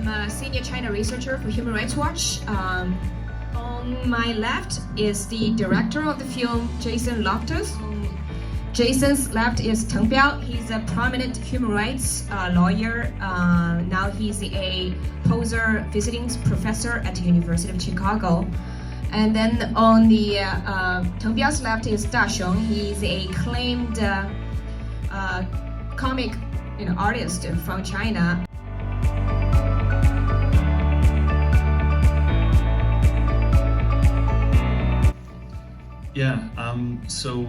I'm a senior China researcher for Human Rights Watch. On my left is the director of the film, Jason Loftus. Jason's left is Teng Biao. He's a prominent human rights lawyer. Now he's a poser visiting professor at the University of Chicago. And then on the Teng Biao's left is Da Xiong. He's a acclaimed comic artist from China. Yeah, so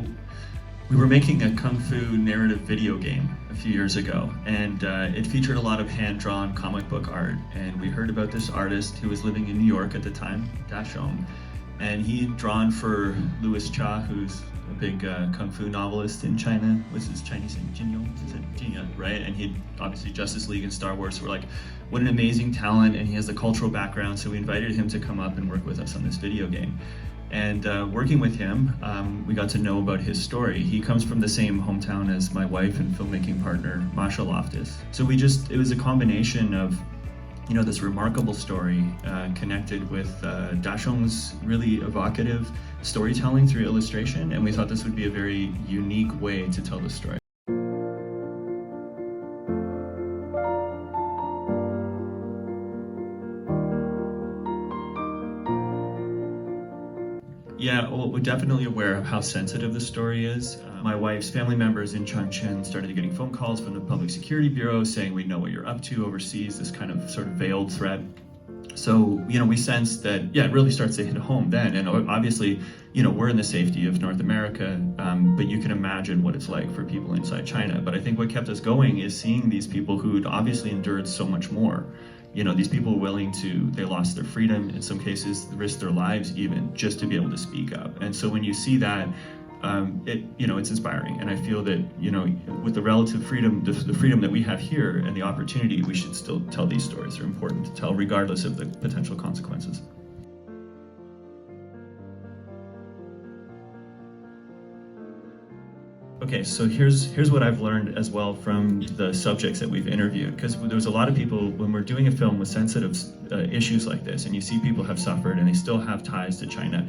we were making a Kung Fu narrative video game a few years ago, and it featured a lot of hand-drawn comic book art. And we heard about this artist who was living in New York at the time, Da Xiong, and he'd drawn for Louis Cha, who's a big Kung Fu novelist in China. What's his Chinese name? Jinyong? Is it Jinya, right? And he'd obviously Justice League and Star Wars. So we're like, what an amazing talent, and he has a cultural background, so we invited him to come up and work with us on this video game. And working with him, we got to know about his story. He comes from the same hometown as my wife and filmmaking partner, Masha Loftus. So it was a combination of, this remarkable story connected with Da Xiong's really evocative storytelling through illustration, and we thought this would be a very unique way to tell the story. Yeah, well, we're definitely aware of how sensitive the story is. My wife's family members in Chongqing started getting phone calls from the Public Security Bureau saying, we know what you're up to overseas, this kind of sort of veiled threat. So, we sensed that, it really starts to hit home then. And obviously, we're in the safety of North America, but you can imagine what it's like for people inside China. But I think what kept us going is seeing these people who'd obviously endured so much more. These people they lost their freedom, in some cases, risked their lives even, just to be able to speak up. And so when you see that, it's inspiring. And I feel that, with the relative freedom, the freedom that we have here and the opportunity, we should still tell these stories. They're important to tell, regardless of the potential consequences. Okay, so here's what I've learned as well from the subjects that we've interviewed, because there's a lot of people, when we're doing a film with sensitive issues like this, and you see people have suffered and they still have ties to China,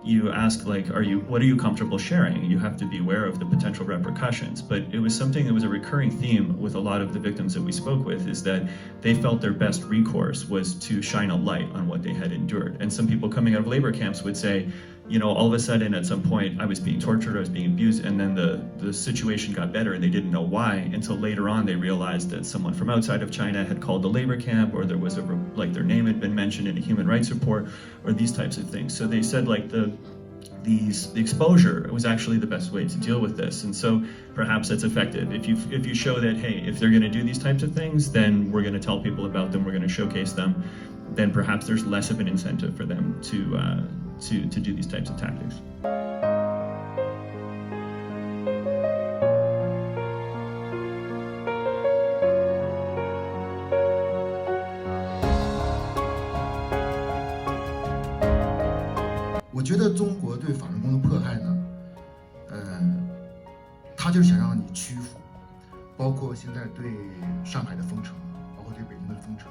you ask, what are you comfortable sharing? You have to be aware of the potential repercussions. But it was something that was a recurring theme with a lot of the victims that we spoke with, is that they felt their best recourse was to shine a light on what they had endured. And some people coming out of labor camps would say, all of a sudden at some point I was being tortured, I was being abused, and then the situation got better and they didn't know why until later on they realized that someone from outside of China had called the labor camp, or there was their name had been mentioned in a human rights report, or these types of things. So they said the exposure was actually the best way to deal with this. And so perhaps that's effective. If you show that, hey, if they're going to do these types of things, then we're going to tell people about them, we're going to showcase them, then perhaps there's less of an incentive for them to do these types of tactics.我觉得中国对法轮功的迫害呢，他就是想让你屈服，包括现在对上海的封城，包括对北京的封城，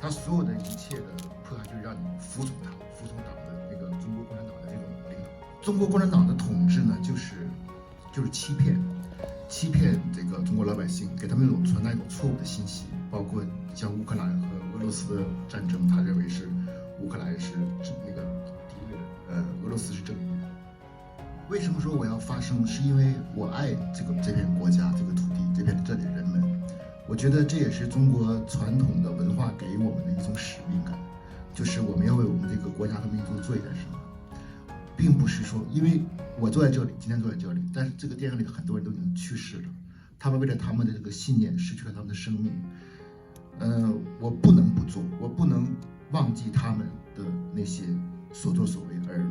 他所有的一切的迫害就是让你服从他，服从党的那个中国共产党的这种领导。中国共产党的统治呢，就是欺骗这个中国老百姓，给他们传达一种错误的信息，包括像乌克兰和俄罗斯的战争，他认为是乌克兰是那个敌对的，俄罗斯是正义的。为什么说我要发声？是因为我爱这片国家、这个土地、这里的人们。我觉得这也是中国传统的文化给我们的一种使命感，就是我们要为我们这个国家和民族做一点什么，并不是说，因为我坐在这里，今天坐在这里，但是这个电影里的很多人都已经去世了，他们为了他们的这个信念失去了他们的生命。我不能不做，我不能忘记他们的那些所作所为，而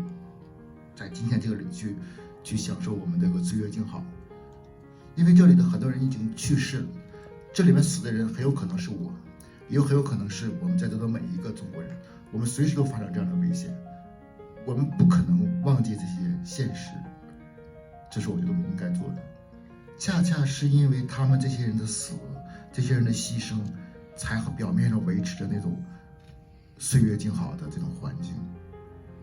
在今天这个里去享受我们这个岁月静好。因为这里的很多人已经去世了，这里面死的人很有可能是我，也很有可能是我们在座的每一个中国人，我们随时都发生这样的危险，我们不可能忘记这些现实，这是我觉得我们应该做的。恰恰是因为他们这些人的死，这些人的牺牲，才表面上维持着那种岁月静好的这种环境。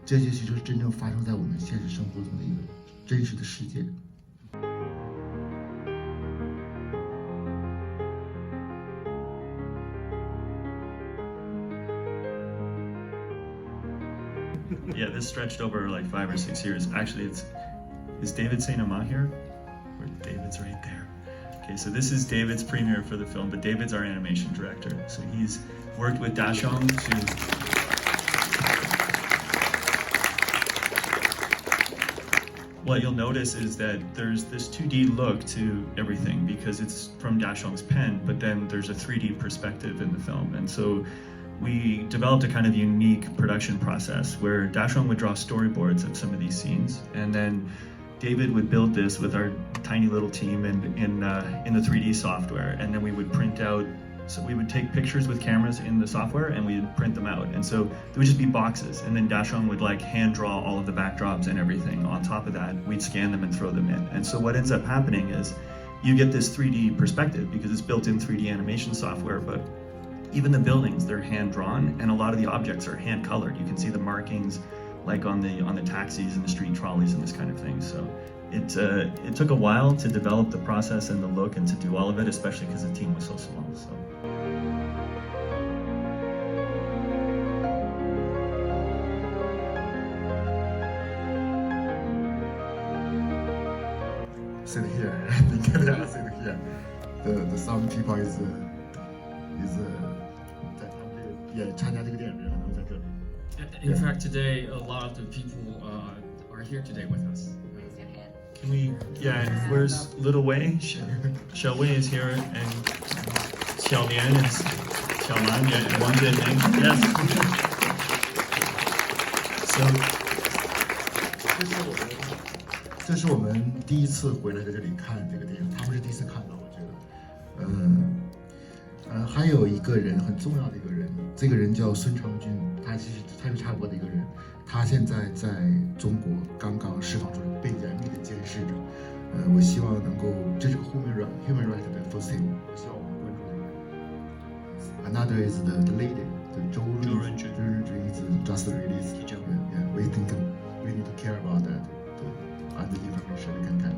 这些其实是真正发生在我们现实生活中的一个真实的事件。Yeah, this stretched over like 5 or 6 years. Actually, is David Saint Amand here? Or David's right there. Okay, so this is David's premiere for the film, but David's our animation director. So he's worked with Dashong to what you'll notice is that there's this 2D look to everything because it's from Dashong's pen, but then there's a 3D perspective in the film. And so we developed a kind of unique production process where Dashong would draw storyboards of some of these scenes, and then David would build this with our tiny little team in the 3D software, and then we would print out. So we would take pictures with cameras in the software and we'd print them out. And so there would just be boxes, and then Dashong would like hand draw all of the backdrops and everything. On top of that, we'd scan them and throw them in. And so what ends up happening is you get this 3D perspective because it's built in 3D animation software, but even the buildings, they're hand drawn, and a lot of the objects are hand colored. You can see the markings like on the taxis and the street trolleys and this kind of thing. So it took a while to develop the process and the look and to do all of it, especially because the team was so small. So. Sit here. I think yeah, sit here. The some people is 在他们也参加这个电影节，可能在这里。In fact, today a lot of the people are here today with us. Can we? Yeah. And where's Little Wei? Xiao Wei is here, and Xiao Lian and Xiao Lan. Yeah, one did. Yes. So. 这是我们第一次回来在这里看这个电影，他们是第一次看到，我觉得。还有一个人很重要的一个人，这个人叫孙长军，他是差不多的一个人，他现在在中国刚刚释放出来，被严密的监视着。我希望能够，这是 human right 的 for sale， 我希望我们关注这个人。Another is the lady, the 周润君 is just released. Yeah, we think we need to care about that. And the information we can get.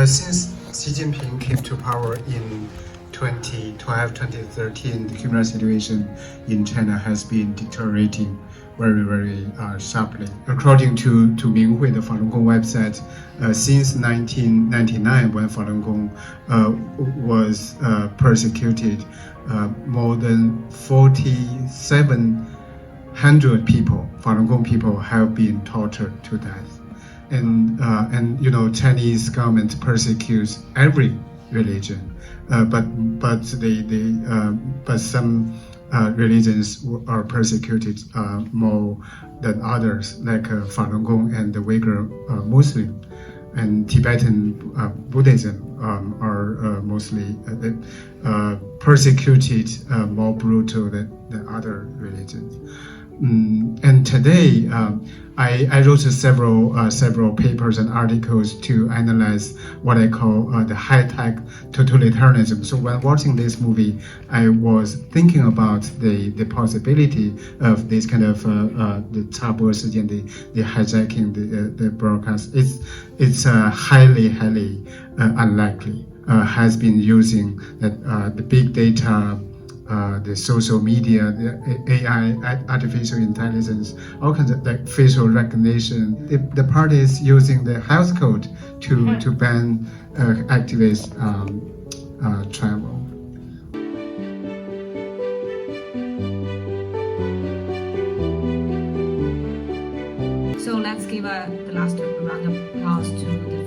Since Xi Jinping came to power in 2012-2013, the human rights situation in China has been deteriorating very sharply. According to Minghui, the Falun Gong website, since 1999, when Falun Gong was persecuted, more than 4,700 people, Falun Gong people, have been tortured to death. And Chinese government persecutes every religion, but some religions are persecuted more than others, like Falun Gong and the Uyghur Muslim, and Tibetan Buddhism are mostly persecuted more brutal than other religions. And today, I wrote several papers and articles to analyze what I call the high-tech totalitarianism. So when watching this movie, I was thinking about the possibility of this kind of the 插播事件, the hijacking the broadcast. It's highly unlikely. Has been using the big data. The social media, the AI, artificial intelligence, all kinds of like facial recognition. The party is using the health code to ban activist travel. So let's give the last round of applause to the